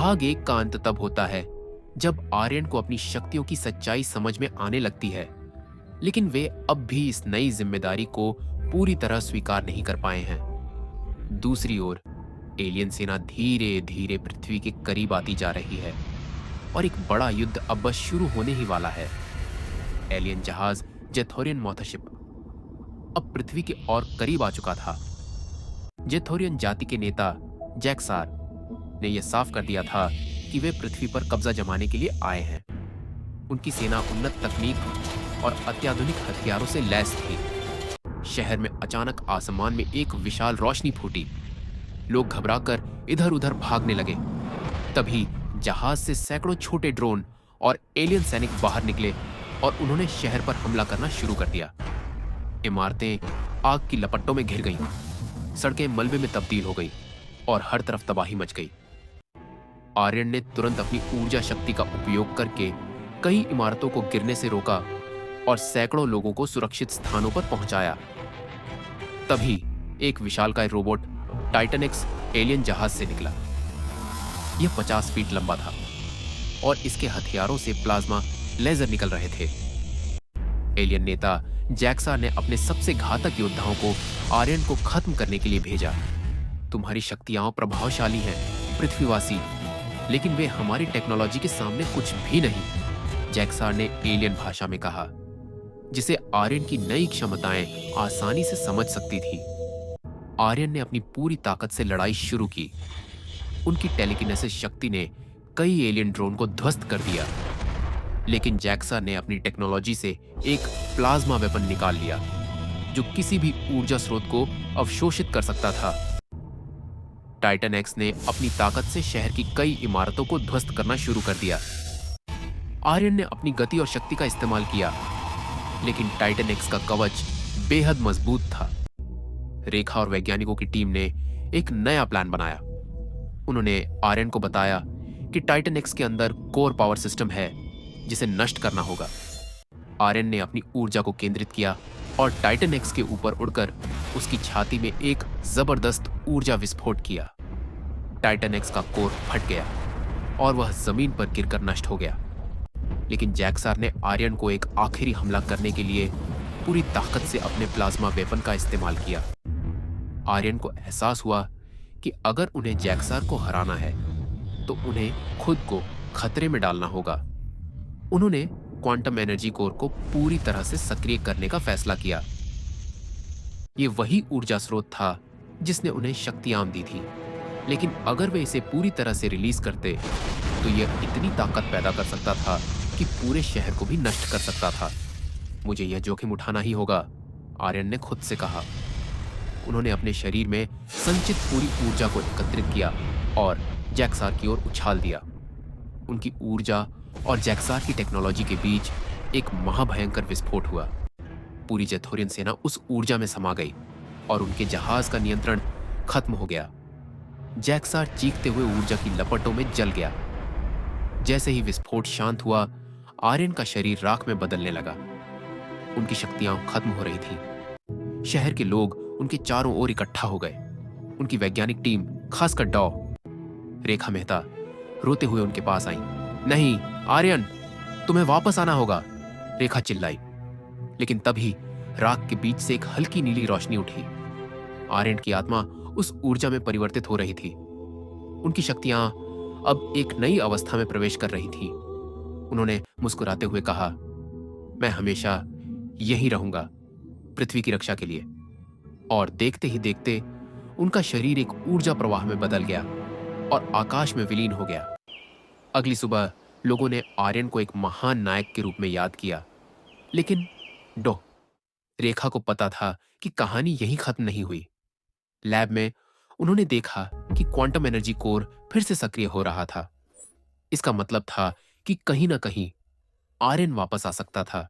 भाग एक का अंत तब होता है जब आर्यन को अपनी शक्तियों की सच्चाई समझ में आने लगती है, लेकिन वे अब भी इस नई जिम्मेदारी को पूरी तरह स्वीकार नहीं कर पाए हैं। दूसरी ओर एलियन सेना धीरे धीरे पृथ्वी के करीब आती जा रही है और एक बड़ा युद्ध अब बस शुरू होने ही वाला है। एलियन जहाज जेथोरियन मॉथरशिप अब पृथ्वी के और करीब आ चुका था। जेथोरियन जाति के नेता जैक्सार ने यह साफ कर दिया था कि वे पृथ्वी पर कब्जा जमाने के लिए आए हैं। उनकी सेना उन्नत तकनीक और अत्याधुनिक हथियारों से लैस थी। शहर में अचानक आसमान में एक विशाल रोशनी फूटी। लोग घबराकर इधर उधर भागने लगे। तभी जहाज से सैकड़ों छोटे ड्रोन और एलियन सैनिक बाहर निकले और उन्होंने शहर पर हमला करना शुरू कर दिया। इमारतें आग की लपटों में घिर गईं, सड़कें मलबे में तब्दील हो गई और हर तरफ तबाही मच गई। आर्यन ने तुरंत अपनी ऊर्जा शक्ति का उपयोग करके कई इमारतों को गिरने से रोका और सैकड़ों लोगों को सुरक्षित स्थानों पर पहुंचाया। तभी एक विशालकाय रोबोट टाइटन एक्स एलियन जहाज से निकला। यह 50 फीट लंबा था और इसके हथियारों से प्लाज्मा लेजर निकल रहे थे। एलियन नेता जैक्सार ने अपने सबसे घातक योद्धाओं को आर्यन को खत्म करने के लिए भेजा। तुम्हारी शक्तियां प्रभावशाली हैं पृथ्वीवासी, लेकिन वे हमारी टेक्नोलॉजी के सामने कुछ भी नहीं, जैक्सार ने एलियन भाषा में कहा, जिसे आर्यन की नई क्षमताएं आसानी से समझ सकती थी। आर्यन ने अपनी पूरी ताकत से लड़ाई शुरू की। उनकी टेलीकिनेसिस शक्ति ने कई एलियन ड्रोन को ध्वस्त कर दिया, लेकिन जैक्सार ने अपनी टेक्नोलॉजी से एक प्लाज्मा वेपन निकाल लिया जो किसी भी ऊर्जा स्रोत को अवशोषित कर सकता था। टाइटन एक्स ने अपनी ताकत से शहर की कई इमारतों को ध्वस्त करना शुरू कर दिया। आर्यन ने अपनी गति और शक्ति का इस्तेमाल किया, लेकिन टाइटन एक्स का कवच बेहद मजबूत था। रेखा और वैज्ञानिकों की टीम ने एक नया प्लान बनाया। उन्होंने आर्यन को बताया कि टाइटन एक्स के अंदर कोर पावर सिस्टम है जिसे नष्ट करना होगा। आर्यन ने अपनी ऊर्जा को केंद्रित किया और टाइटन एक्स के ऊपर उड़कर उसकी छाती में एक जबरदस्त ऊर्जा विस्फोट किया। टाइटन एक्स का कोर फट गया और वह जमीन पर गिरकर नष्ट हो गया। लेकिन जैक्सार ने आर्यन को एक आखिरी हमला करने के लिए पूरी ताकत से अपने प्लाज्मा वेपन का इस्तेमाल किया। आर्यन को एहसास हुआ कि अगर उन्हें जैक्सार को हराना है तो उन्हें खुद को खतरे में डालना होगा। उन्होंने क्वांटम एनर्जी कोर को पूरी तरह से सक्रिय करने का फैसला किया। यह वही ऊर्जा स्रोत था जिसने उन्हें शक्तियां दी थी, लेकिन अगर वे इसे पूरी तरह से रिलीज करते तो यह इतनी ताकत पैदा कर सकता था कि पूरे शहर को भी नष्ट कर सकता था। मुझे यह जोखिम उठाना ही होगा, आर्यन ने खुद से कहा। उन्होंने अपने शरीर में संचित पूरी ऊर्जा को एकत्रित किया और जैक्सार की ओर उछाल दिया। उनकी ऊर्जा और जैक्सार की टेक्नोलॉजी के बीच एक महाभयंकर विस्फोट हुआ। पूरी जेथोरियन सेना उस ऊर्जा में समा गई और उनके जहाज का नियंत्रण खत्म हो गया। जैक्सार चीखते हुए ऊर्जा की लपटों में जल गया। जैसे ही विस्फोट शांत हुआ, आर्यन का शरीर राख में बदलने लगा। उनकी शक्तियां खत्म हो रही थी। शहर के लोग उनके चारों ओर इकट्ठा हो गए। उनकी वैज्ञानिक टीम, खासकर डॉ रेखा मेहता, रोते हुए उनके पास आई। नहीं आर्यन, तुम्हें वापस आना होगा, रेखा चिल्लाई। लेकिन तभी राख के बीच से एक हल्की नीली रोशनी उठी। आर्यन की आत्मा उस ऊर्जा में परिवर्तित हो रही थी। उनकी शक्तियां अब एक नई अवस्था में प्रवेश कर रही थी। उन्होंने मुस्कुराते हुए कहा, मैं हमेशा यहीं रहूंगा पृथ्वी की रक्षा के लिए। और देखते ही देखते उनका शरीर एक ऊर्जा प्रवाह में बदल गया और आकाश में विलीन हो गया। अगली सुबह लोगों ने आर्यन को एक महान नायक के रूप में याद किया, लेकिन डॉ रेखा को पता था कि कहानी यहीं खत्म नहीं हुई। लैब में उन्होंने देखा कि क्वांटम एनर्जी कोर फिर से सक्रिय हो रहा था। इसका मतलब था कि कहीं ना कहीं आर्यन वापस आ सकता था।